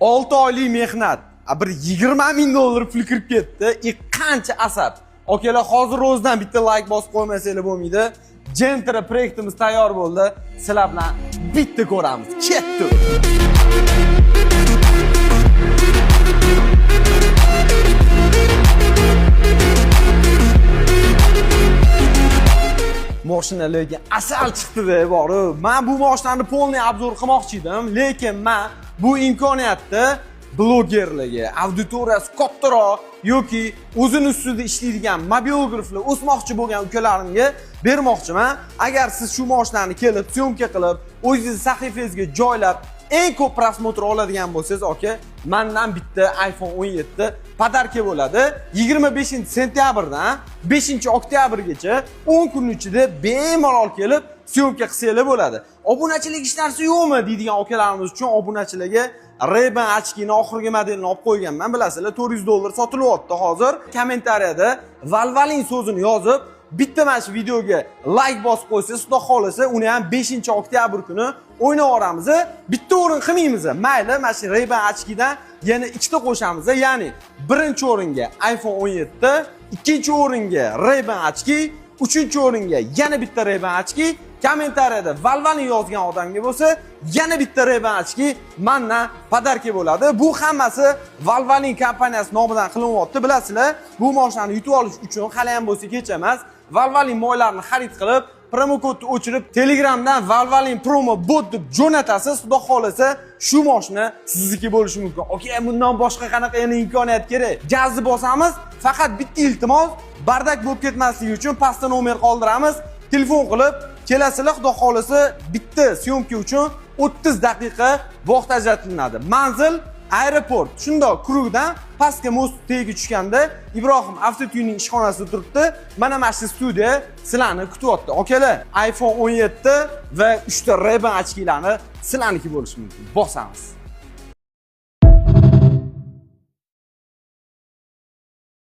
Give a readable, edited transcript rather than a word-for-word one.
6 oylik mehnat, bir 20 ming dollar pul kirib ketdi. Qancha asab. Akalar, hozir o'zidan bitta like bosib qo'ymasanglar bo'lmaydi. Gentra proyektimiz tayyor bo'ldi. Sizlar bilan bitta ko'ramiz. Ketdi. Mashinalarga asal chiqdi-da, borib. Men bu mashinani polniy obzor qilmoqchi edim, lekin men bu imkoniyatni blogerlarga, auditoriyasi kattaroq yoki o'zini ustida ishlaydigan mobilograflar o'smoqchi bo'lgan ukalarimga bermoqchiman. Agar siz shu mashinani kelib, syomka qilib, o'zingiz sahifangizga joylab, eng ko'p prosmotr oladigan bo'lsangiz, aka, mendan bitta iPhone 17 podarka bo'ladi. 25-sentyabrdan 5-oktyabrgacha 10 kun ichida bemalol kelib syomka qilsanglar bo'ladi. Obunachilik hech narsa yo'qmi deydigan akalarimiz uchun obunachilarga Ray-Ban ochkini oxirgi modelini olib qo'yganman. Bilasizlar, $400 sotilyapti hozir. Kommentariyada Valvalin so'zini yozib, bitta mana shu videoga like bosib qo'ysangiz, xudo xolasa, uni ham 5-oktyabr kuni o'ynab olamiz. Bitta o'rin qilmaymiz. Mayli, mana shu Ray-Ban ochkidan yana ikkita qo'shamiz. Ya'ni, birinchi o'ringa iPhone 17, ikkinchi o'ringa Ray-Ban ochki, uchinchi o'ringa yana bitta Ray-Ban ochki. Kommentariyada Valvalin yozgan odamga bo'lsa, yana bitta Ray-Ban ochki mendan podarka bo'ladi. Bu hammasi Valvalin kompaniyasi nomidan qilinyapti. Bilasizlar, bu mashinani yutib olish uchun hali ham bo'lsa kech emas. Valvalin moylarini xarid qilib, promo kodni o'chirib, Telegramdan Valvalin promo bot deb jo'natasiz. Xudo xolasa, shu mashina sizniki bo'lishi mumkin. Okay, bundan boshqa qanaqa yana imkoniyat kerak? Gazni bosamiz, faqat bitta iltimos, bardak bo'lib ketmasligi uchun pastda nomer qoldiramiz. Telefon qilib kelasizlar, xudo xolasa, bitta syomka uchun 30 daqiqa vaqt ajratiladi. Manzil aeroport. Shundoq Krugdan pastga most tagiga tushganda Ibrohim avtotuning ishxonasida turibdi. Mana shu studiya sizlarni kutyapti. Akalar, iPhone 17 va 3 ta Ray-Ban ochkilarni sizlarniki bo'lishi mumkin. Bosamiz.